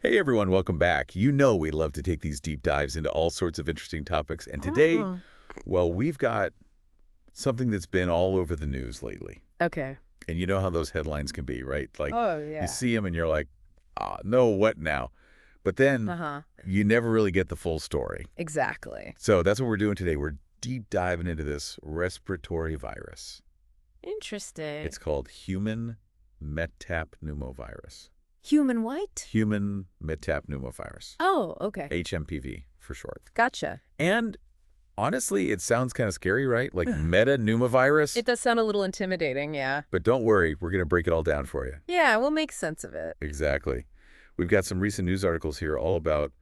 Hey everyone, welcome back. You know we love to take these deep dives into all sorts of interesting topics. And today, Oh. well, we've got something that's been all over the news lately. Okay. And you know how those headlines can be, right? Like Oh, you yeah. see them and you're like, no, what now? But then Uh-huh. you never really get the full story. Exactly. So that's what we're doing today. We're deep diving into this respiratory virus. Interesting. It's called human metapneumovirus. Human what? Human metapneumovirus. Oh, okay. HMPV for short. Gotcha. And honestly, it sounds kind of scary, right? Like metapneumovirus. It does sound a little intimidating, yeah. But don't worry, we're going to break it all down for you. Yeah, we'll make sense of it. Exactly. We've got some recent news articles here all about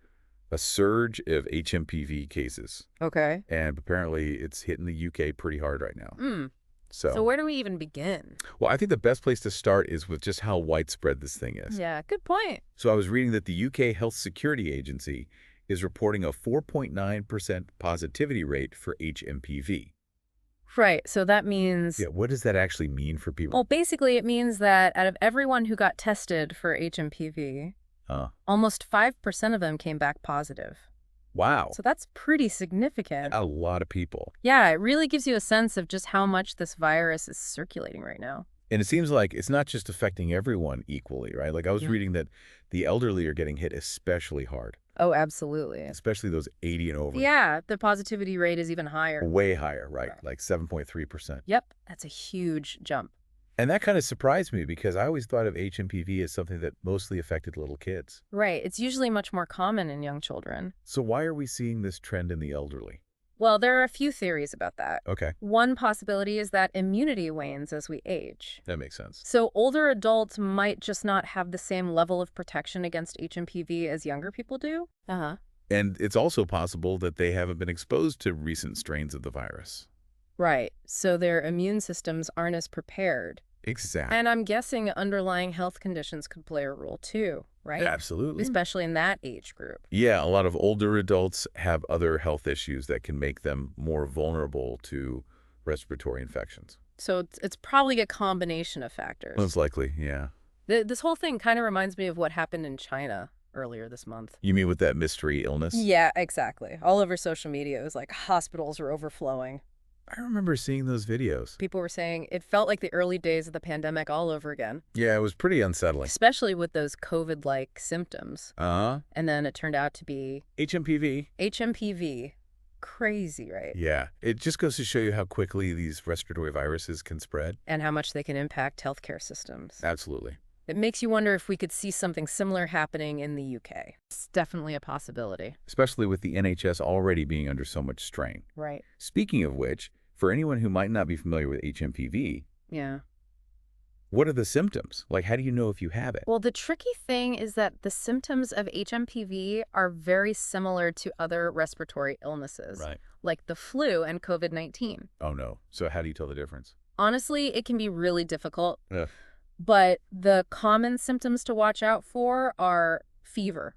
a surge of HMPV cases. Okay. And apparently it's hitting the UK pretty hard right now. So where do we even begin? Well, I think the best place to start is with just how widespread this thing is. Yeah, good point. So I was reading that the UK Health Security Agency is reporting a 4.9% positivity rate for HMPV. Right, so that means... Yeah, what does that actually mean for people? Well, basically it means that out of everyone who got tested for HMPV, almost 5% of them came back positive. Wow. So that's pretty significant. A lot of people. Yeah, it really gives you a sense of just how much this virus is circulating right now. And it seems like it's not just affecting everyone equally, right? Like I was reading that the elderly are getting hit especially hard. Oh, absolutely. Especially those 80 and over. Yeah, the positivity rate is even higher. Way higher, right? Like 7.3%. Yep, that's a huge jump. And that kind of surprised me because I always thought of HMPV as something that mostly affected little kids. Right, it's usually much more common in young children. So why are we seeing this trend in the elderly? Well, there are a few theories about that. Okay, One possibility is that immunity wanes as we age. that makes sense. So older adults might just not have the same level of protection against HMPV as younger people do. And it's also possible that they haven't been exposed to recent strains of the virus. Right, so their immune systems aren't as prepared. Exactly. And I'm guessing underlying health conditions could play a role too, right? Absolutely. Especially in that age group. Yeah, a lot of older adults have other health issues that can make them more vulnerable to respiratory infections. So it's probably a combination of factors. Most likely, yeah. This whole thing kind of reminds me of what happened in China earlier this month. You mean with that mystery illness? Yeah, exactly. All over social media, it was like hospitals are overflowing. I remember seeing those videos. People were saying it felt like the early days of the pandemic all over again. Yeah, it was pretty unsettling. Especially with those COVID-like symptoms. Uh-huh. And then it turned out to be HMPV. HMPV. Crazy, right? Yeah, it just goes to show you how quickly these respiratory viruses can spread. And how much they can impact healthcare systems. Absolutely. It makes you wonder if we could see something similar happening in the UK. It's definitely a possibility. Especially with the NHS already being under so much strain. Right. Speaking of which, for anyone who might not be familiar with HMPV, Yeah. what are the symptoms? Like, how do you know if you have it? Well, the tricky thing is that the symptoms of HMPV are very similar to other respiratory illnesses, Right. like the flu and COVID-19. Oh, no. So how do you tell the difference? Honestly, it can be really difficult, Ugh. but the common symptoms to watch out for are fever,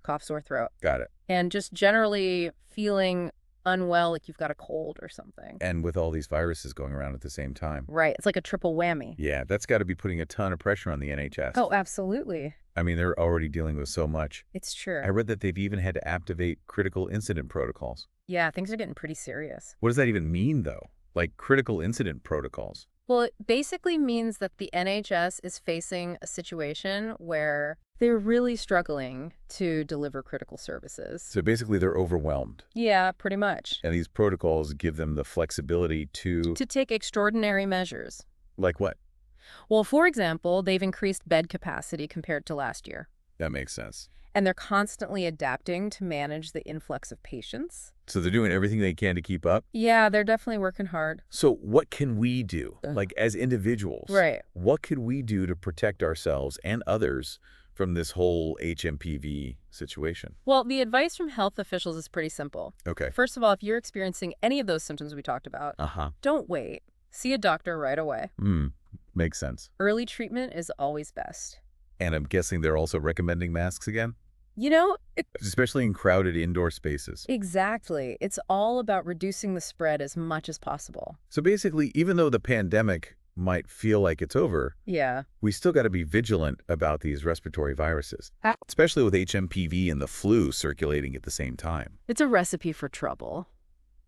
cough, sore throat, Got it. and just generally feeling unwell, like you've got a cold or something. And with all these viruses going around at the same time. Right. It's like a triple whammy. Yeah, that's got to be putting a ton of pressure on the NHS. Oh, absolutely. I mean, they're already dealing with so much. It's true. I read that they've even had to activate critical incident protocols. Yeah, things are getting pretty serious. What does that even mean, though? Like critical incident protocols? Well, it basically means that the NHS is facing a situation where they're really struggling to deliver critical services. So basically, they're overwhelmed. Yeah, pretty much. And these protocols give them the flexibility to... To take extraordinary measures. Like what? Well, for example, they've increased bed capacity compared to last year. That makes sense. And they're constantly adapting to manage the influx of patients. So they're doing everything they can to keep up? Yeah, they're definitely working hard. So what can we do, like as individuals? Right. What could we do to protect ourselves and others from this whole HMPV situation? Well, the advice from health officials is pretty simple. Okay. First of all, if you're experiencing any of those symptoms we talked about, don't wait. See a doctor right away. Makes sense. Early treatment is always best. And I'm guessing they're also recommending masks again? You know, Especially in crowded indoor spaces. exactly. It's all about reducing the spread as much as possible. So basically, even though the pandemic might feel like it's over, Yeah. we still got to be vigilant about these respiratory viruses, especially with HMPV and the flu circulating at the same time. It's a recipe for trouble.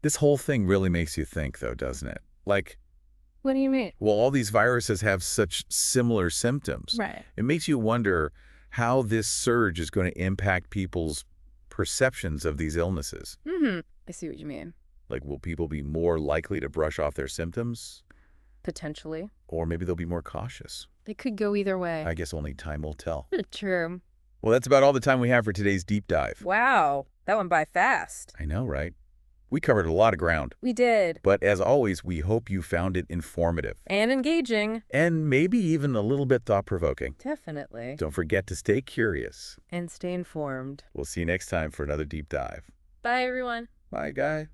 This whole thing really makes you think, though, doesn't it? Like, What do you mean? well, all these viruses have such similar symptoms. Right. It makes you wonder how this surge is going to impact people's perceptions of these illnesses. I see what you mean. Like, will people be more likely to brush off their symptoms? Potentially. Or maybe they'll be more cautious. They could go either way. I guess only time will tell. True. Well, that's about all the time we have for today's deep dive. Wow. That went by fast. I know, right? We covered a lot of ground. We did. But as always, we hope you found it informative. And engaging. And maybe even a little bit thought-provoking. Definitely. Don't forget to stay curious. And stay informed. We'll see you next time for another deep dive. Bye, everyone. Bye, guy.